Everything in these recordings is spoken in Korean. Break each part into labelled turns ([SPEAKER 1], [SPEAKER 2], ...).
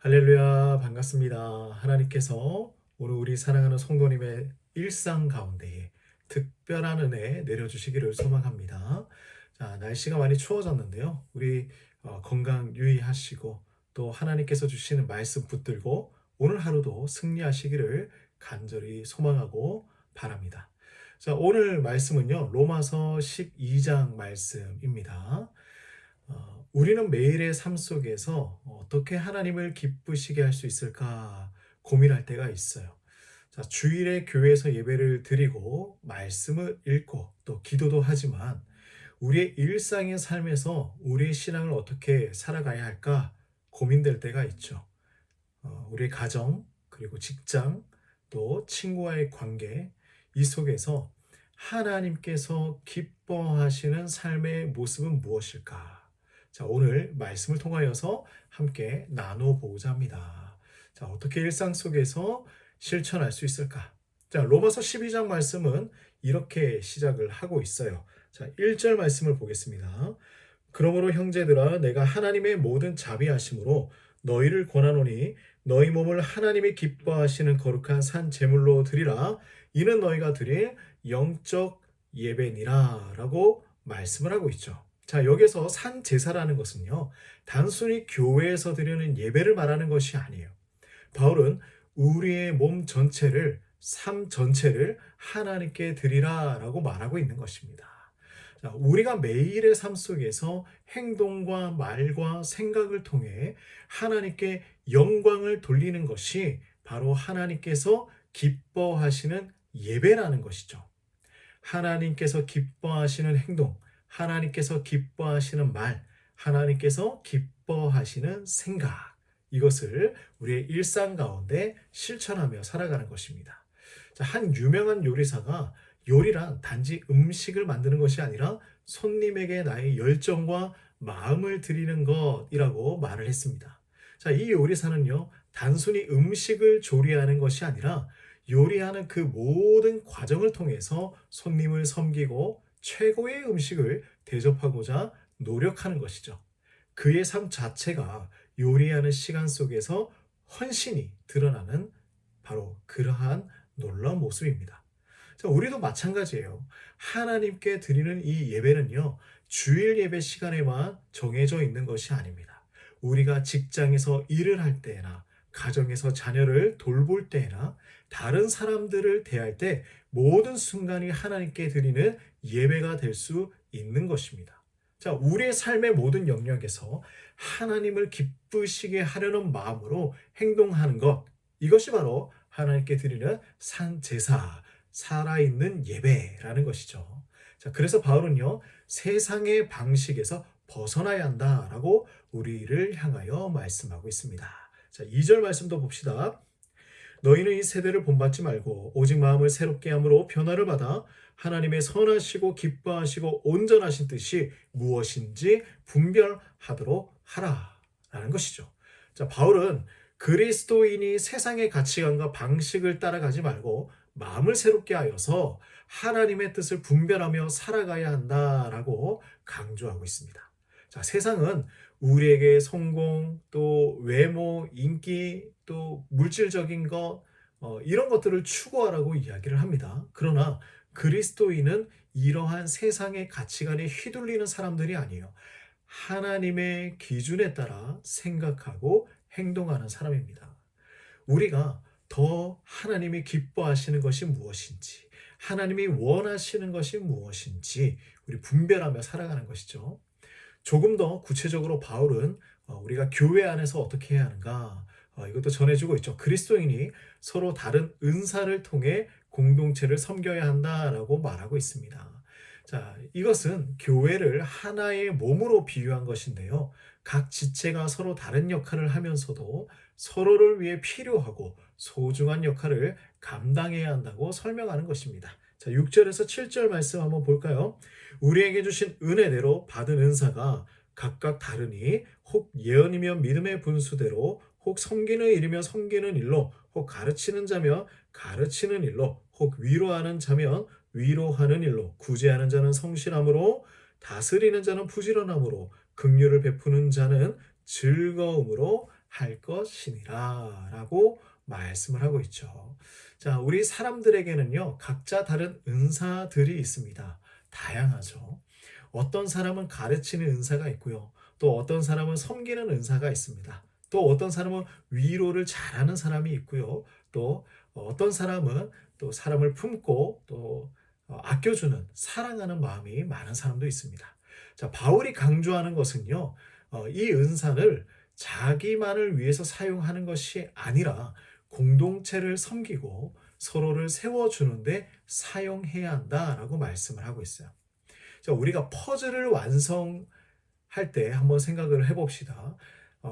[SPEAKER 1] 할렐루야, 반갑습니다. 하나님께서 오늘 우리 사랑하는 성도님의 일상 가운데에 특별한 은혜 내려주시기를 소망합니다. 자, 날씨가 많이 추워졌는데요. 우리 건강 유의하시고 또 하나님께서 주시는 말씀 붙들고 오늘 하루도 승리하시기를 간절히 소망하고 바랍니다. 자, 오늘 말씀은요, 로마서 12장 말씀입니다. 우리는 매일의 삶 속에서 어떻게 하나님을 기쁘시게 할 수 있을까 고민할 때가 있어요. 자, 주일에 교회에서 예배를 드리고 말씀을 읽고 또 기도도 하지만 우리의 일상의 삶에서 우리의 신앙을 어떻게 살아가야 할까 고민될 때가 있죠. 우리의 가정, 그리고 직장, 또 친구와의 관계, 이 속에서 하나님께서 기뻐하시는 삶의 모습은 무엇일까? 자, 오늘 말씀을 통하여서 함께 나눠보고자 합니다. 자, 어떻게 일상 속에서 실천할 수 있을까? 자, 로마서 12장 말씀은 이렇게 시작을 하고 있어요. 자, 1절 말씀을 보겠습니다. 그러므로 형제들아 내가 하나님의 모든 자비하심으로 너희를 권하노니 너희 몸을 하나님이 기뻐하시는 거룩한 산 제물로 드리라. 이는 너희가 드릴 영적 예배니라 라고 말씀을 하고 있죠. 자, 여기서 산 제사라는 것은요, 단순히 교회에서 드리는 예배를 말하는 것이 아니에요. 바울은 우리의 몸 전체를, 삶 전체를 하나님께 드리라 라고 말하고 있는 것입니다. 자, 우리가 매일의 삶 속에서 행동과 말과 생각을 통해 하나님께 영광을 돌리는 것이 바로 하나님께서 기뻐하시는 예배라는 것이죠. 하나님께서 기뻐하시는 행동, 하나님께서 기뻐하시는 말, 하나님께서 기뻐하시는 생각, 이것을 우리의 일상 가운데 실천하며 살아가는 것입니다. 자, 한 유명한 요리사가 요리란 단지 음식을 만드는 것이 아니라 손님에게 나의 열정과 마음을 드리는 것이라고 말을 했습니다. 자, 이 요리사는요, 단순히 음식을 조리하는 것이 아니라 요리하는 그 모든 과정을 통해서 손님을 섬기고 최고의 음식을 대접하고자 노력하는 것이죠. 그의 삶 자체가 요리하는 시간 속에서 헌신이 드러나는 바로 그러한 놀라운 모습입니다. 자, 우리도 마찬가지예요. 하나님께 드리는 이 예배는요, 주일 예배 시간에만 정해져 있는 것이 아닙니다. 우리가 직장에서 일을 할 때나 가정에서 자녀를 돌볼 때나 다른 사람들을 대할 때 모든 순간이 하나님께 드리는 예배가 될 수 있는 것입니다. 자, 우리의 삶의 모든 영역에서 하나님을 기쁘시게 하려는 마음으로 행동하는 것, 이것이 바로 하나님께 드리는 산 제사, 살아있는 예배라는 것이죠. 자, 그래서 바울은요, 세상의 방식에서 벗어나야 한다라고 우리를 향하여 말씀하고 있습니다. 자, 2절 말씀도 봅시다. 너희는 이 세대를 본받지 말고 오직 마음을 새롭게 함으로 변화를 받아 하나님의 선하시고 기뻐하시고 온전하신 뜻이 무엇인지 분별하도록 하라 라는 것이죠. 자, 바울은 그리스도인이 세상의 가치관과 방식을 따라가지 말고 마음을 새롭게 하여서 하나님의 뜻을 분별하며 살아가야 한다라고 강조하고 있습니다. 자, 세상은 우리에게 성공, 또 외모, 인기, 또 물질적인 것, 이런 것들을 추구하라고 이야기를 합니다. 그러나 그리스도인은 이러한 세상의 가치관에 휘둘리는 사람들이 아니에요. 하나님의 기준에 따라 생각하고 행동하는 사람입니다. 우리가 더 하나님이 기뻐하시는 것이 무엇인지, 하나님이 원하시는 것이 무엇인지 우리 분별하며 살아가는 것이죠. 조금 더 구체적으로 바울은 우리가 교회 안에서 어떻게 해야 하는가, 이것도 전해주고 있죠. 그리스도인이 서로 다른 은사를 통해 공동체를 섬겨야 한다라고 말하고 있습니다. 자, 이것은 교회를 하나의 몸으로 비유한 것인데요. 각 지체가 서로 다른 역할을 하면서도 서로를 위해 필요하고 소중한 역할을 감당해야 한다고 설명하는 것입니다. 자, 6절에서 7절 말씀 한번 볼까요? 우리에게 주신 은혜대로 받은 은사가 각각 다르니 혹 예언이며 믿음의 분수대로 혹 섬기는 일이며 섬기는 일로 혹 가르치는 자며 가르치는 일로 혹 위로하는 자면 위로하는 일로 구제하는 자는 성실함으로 다스리는 자는 부지런함으로 긍휼을 베푸는 자는 즐거움으로 할 것이니라 라고 말씀을 하고 있죠. 자, 우리 사람들에게는요, 각자 다른 은사들이 있습니다. 다양하죠. 어떤 사람은 가르치는 은사가 있고요. 또 어떤 사람은 섬기는 은사가 있습니다. 또 어떤 사람은 위로를 잘하는 사람이 있고요. 또 어떤 사람은 또 사람을 품고 또 아껴주는 사랑하는 마음이 많은 사람도 있습니다. 자, 바울이 강조하는 것은요, 이 은사를 자기만을 위해서 사용하는 것이 아니라 공동체를 섬기고 서로를 세워주는데 사용해야 한다라고 말씀을 하고 있어요. 자, 우리가 퍼즐을 완성할 때 한번 생각을 해봅시다.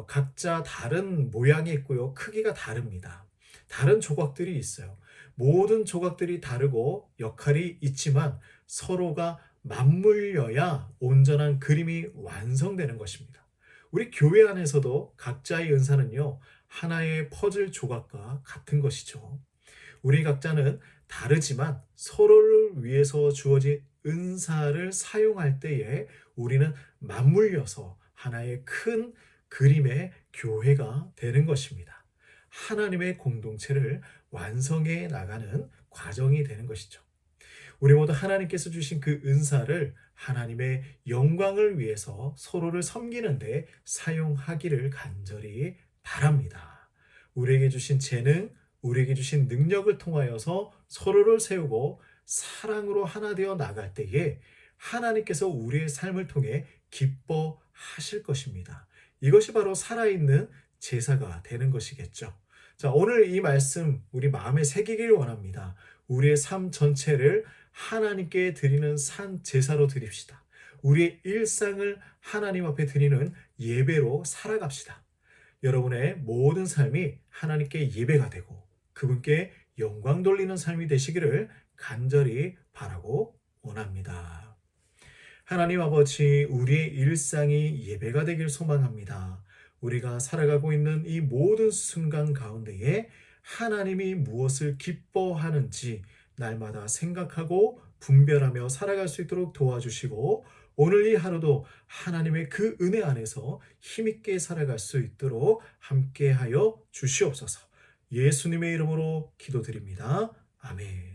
[SPEAKER 1] 각자 다른 모양이 있고요. 크기가 다릅니다. 다른 조각들이 있어요. 모든 조각들이 다르고 역할이 있지만 서로가 맞물려야 온전한 그림이 완성되는 것입니다. 우리 교회 안에서도 각자의 은사는요, 하나의 퍼즐 조각과 같은 것이죠. 우리 각자는 다르지만 서로를 위해서 주어진 은사를 사용할 때에 우리는 맞물려서 하나의 큰 그림의 교회가 되는 것입니다. 하나님의 공동체를 완성해 나가는 과정이 되는 것이죠. 우리 모두 하나님께서 주신 그 은사를 하나님의 영광을 위해서 서로를 섬기는데 사용하기를 간절히 바랍니다. 우리에게 주신 재능, 우리에게 주신 능력을 통하여서 서로를 세우고 사랑으로 하나 되어 나갈 때에 하나님께서 우리의 삶을 통해 기뻐하실 것입니다. 이것이 바로 살아있는 제사가 되는 것이겠죠. 자, 오늘 이 말씀 우리 마음에 새기길 원합니다. 우리의 삶 전체를 하나님께 드리는 산 제사로 드립시다. 우리의 일상을 하나님 앞에 드리는 예배로 살아갑시다. 여러분의 모든 삶이 하나님께 예배가 되고 그분께 영광 돌리는 삶이 되시기를 간절히 바라고 원합니다. 하나님 아버지, 우리의 일상이 예배가 되길 소망합니다. 우리가 살아가고 있는 이 모든 순간 가운데에 하나님이 무엇을 기뻐하는지 날마다 생각하고 분별하며 살아갈 수 있도록 도와주시고 오늘 이 하루도 하나님의 그 은혜 안에서 힘있게 살아갈 수 있도록 함께하여 주시옵소서. 예수님의 이름으로 기도드립니다. 아멘.